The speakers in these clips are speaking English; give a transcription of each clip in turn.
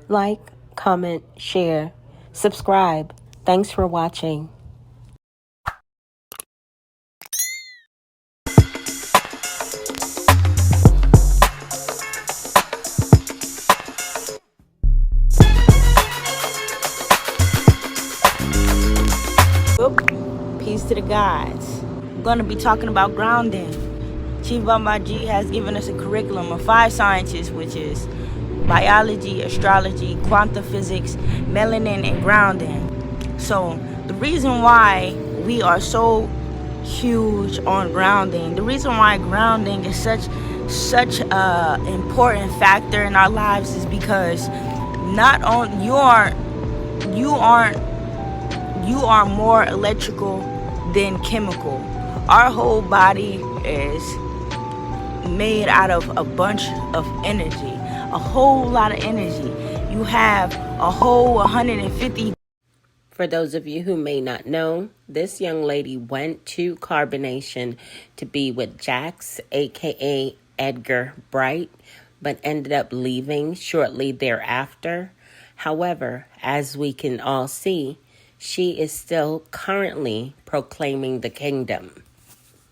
like, comment, share, subscribe. Thanks for watching. Peace to the gods. I'm going to be talking about grounding. Chief Babaji has given us a curriculum of 5 sciences, which is biology, astrology, quantum physics, melanin, and grounding. So the reason why we are so huge on grounding, the reason why grounding is such a important factor in our lives is because not only you are more electrical than chemical. Our whole body is made out of a bunch of energy, a whole lot of energy. You have a whole 150. For those of you who may not know, this young lady went to Carbonation to be with Jax, aka Edgar Bright, but ended up leaving shortly thereafter. However, as we can all see, she is still currently proclaiming the kingdom.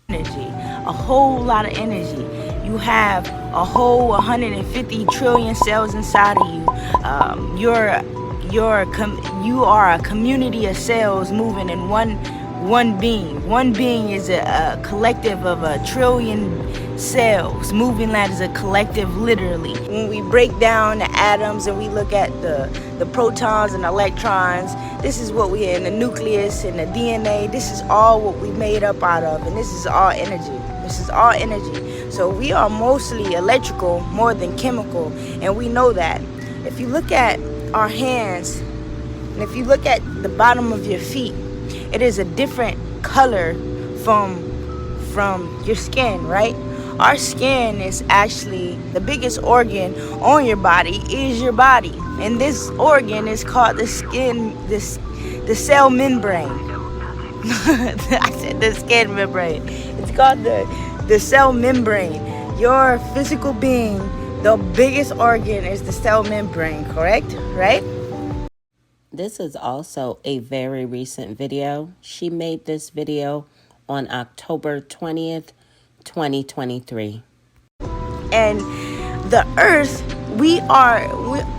Energy, a whole lot of energy. You have a whole 150 trillion cells inside of you. You are a community of cells moving in one being. One being is a collective of a trillion cells moving. That is a collective, literally. When we break down the atoms and we look at the protons and electrons, this is what we in the nucleus and the DNA. This is all what we made up out of, and this is all energy. This is all energy. So we are mostly electrical more than chemical, and we know that. If you look at our hands, and if you look at the bottom of your feet, it is a different color from your skin, right? Our skin is actually the biggest organ on your body is your body. And this organ is called the the cell membrane. I said the skin membrane. It's called the cell membrane. Your physical being, the biggest organ is the cell membrane, correct? Right? This is also a very recent video. She made this video on October 20th, 2023. And the earth,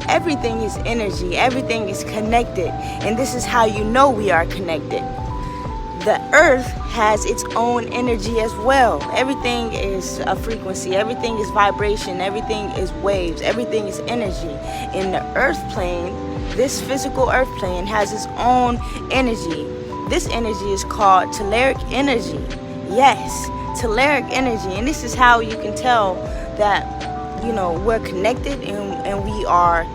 everything is energy, everything is connected, and this is how you know we are connected. The earth has its own energy as well. Everything is a frequency, everything is vibration, everything is waves, everything is energy. In the earth plane, this physical earth plane has its own energy. This energy is called telluric energy. Yes, telluric energy. And this is how you can tell that, we're connected and we are.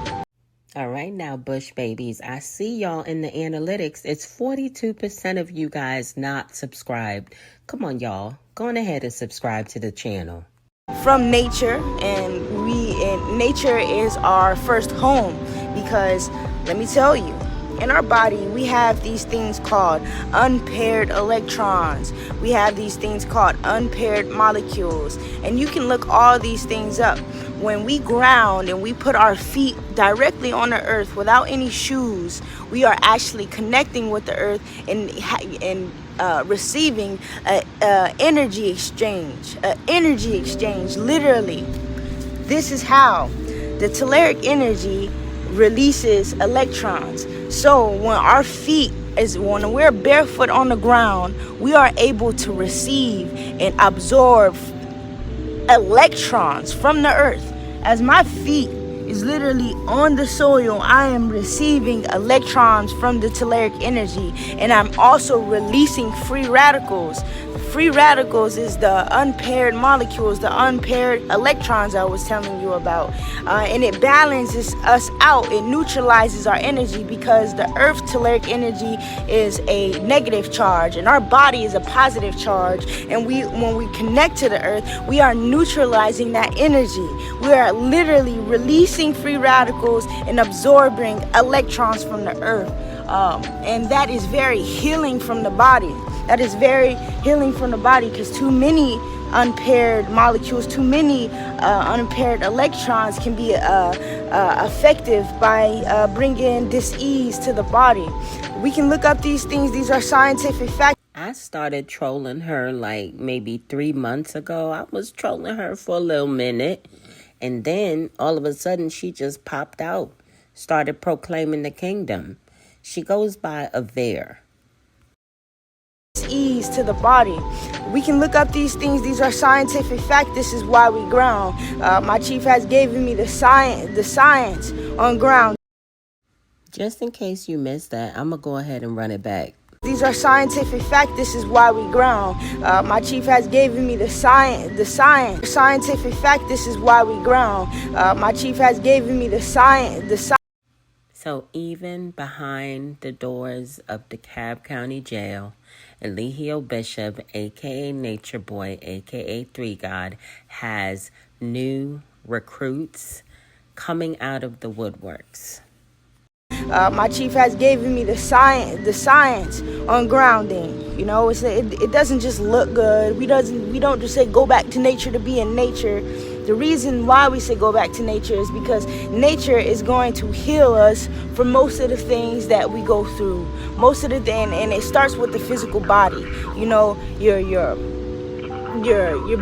All right, now, Bush babies, I see y'all in the analytics. It's 42% of you guys not subscribed. Come on, y'all. Go on ahead and subscribe to the channel. From nature, and nature is our first home, because let me tell you, in our body we have these things called unpaired electrons. We have these things called unpaired molecules, and you can look all these things up. When we ground and we put our feet directly on the earth without any shoes, we are actually connecting with the earth and receiving an energy exchange. Literally. This is how the telluric energy releases electrons. So when we're barefoot on the ground, we are able to receive and absorb electrons from the earth. As my feet is literally on the soil, I am receiving electrons from the telluric energy, and I'm also releasing free radicals. Free radicals is the unpaired molecules, the unpaired electrons I was telling you about. And it balances us out. It neutralizes our energy, because the earth telluric energy is a negative charge and our body is a positive charge. And when we connect to the earth, we are neutralizing that energy. We are literally releasing free radicals and absorbing electrons from the earth. And that is very healing from the body. That is very healing from the body, because too many unpaired molecules, too many unpaired electrons can be effective by bringing dis-ease to the body. We can look up these things. These are scientific facts. I started trolling her like maybe 3 months ago. I was trolling her for a little minute. And then all of a sudden she just popped out, started proclaiming the kingdom. She goes by Avere. Ease to the body. We can look up these things. These are scientific fact. This is why we ground. My chief has given me the science on ground. Just in case you missed that, I'm going to go ahead and run it back. These are scientific fact. This is why we ground. My chief has given me the science. Scientific fact. This is why we ground. My chief has given me the science. So even behind the doors of DeKalb County Jail, Eligio Bishop, a.k.a. Nature Boy, a.k.a. Three God, has new recruits coming out of the woodworks. My chief has given me the science on grounding. You know, it doesn't just look good. We don't just say go back to nature to be in nature. The reason why we say go back to nature is because nature is going to heal us for most of the things that we go through. Most of the thing, and it starts with the physical body. You know, your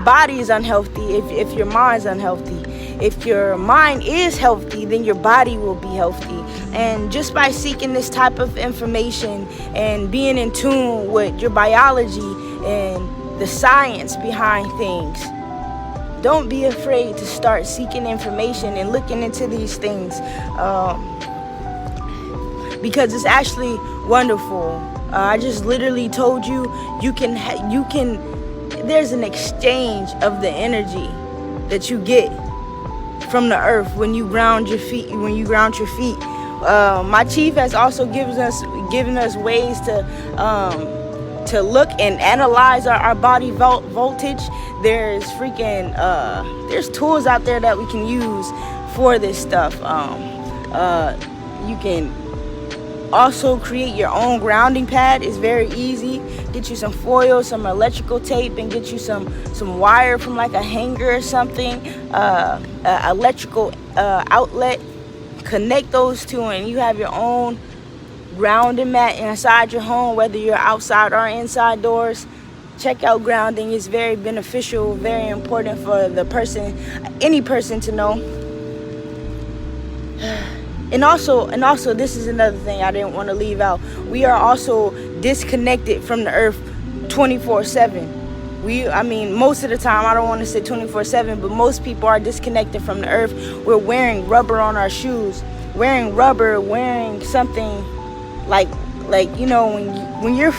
body is unhealthy if your mind's unhealthy. If your mind is healthy, then your body will be healthy. And just by seeking this type of information and being in tune with your biology and the science behind things, don't be afraid to start seeking information and looking into these things, because it's actually wonderful. I just literally told you there's an exchange of the energy that you get from the earth when you ground your feet. My chief has also given us ways to look and analyze our body voltage. There's there's tools out there that we can use for this stuff. You can also create your own grounding pad. It's very easy. Get you some foil, some electrical tape, and get you some wire from like a hanger or something, electrical outlet. Connect those two and you have your own grounding mat inside your home, whether you're outside or inside doors. Check out grounding. It's very beneficial, very important for any person to know. And also, this is another thing I didn't want to leave out. We are also disconnected from the earth 24/7. Most of the time, I don't want to say 24/7, but most people are disconnected from the earth. We're wearing rubber on our shoes, wearing something like you know, when you're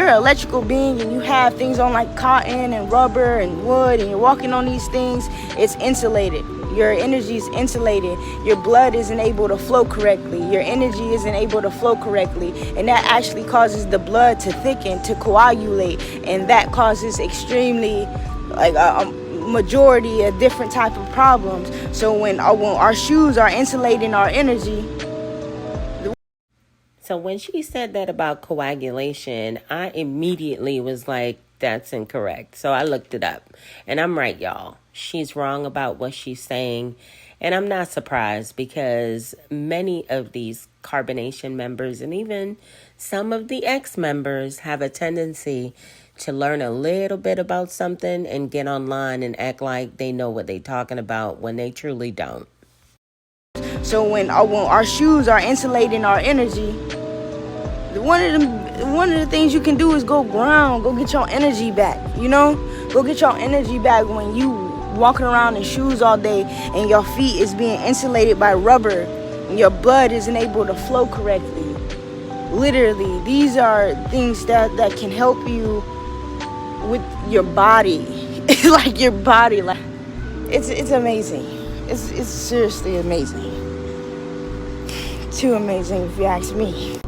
an electrical being and you have things on like cotton and rubber and wood and you're walking on these things, it's insulated. Your energy is insulated. Your blood isn't able to flow correctly. Your energy isn't able to flow correctly. And that actually causes the blood to thicken, to coagulate. And that causes extremely, a majority of different type of problems. So when our shoes are insulating our energy. So when she said that about coagulation, I immediately was like, that's incorrect. So I looked it up. And I'm right, y'all. She's wrong about what she's saying. And I'm not surprised because many of these carbonation members and even some of the ex-members have a tendency to learn a little bit about something and get online and act like they know what they're talking about when they truly don't. So when our shoes are insulating our energy, one of the things you can do is go ground, go get your energy back. You know, go get your energy back when you walking around in shoes all day and your feet is being insulated by rubber and your blood isn't able to flow correctly. Literally, these are things that can help you with your body. Like your body, like it's amazing. It's seriously amazing. Too amazing if you ask me.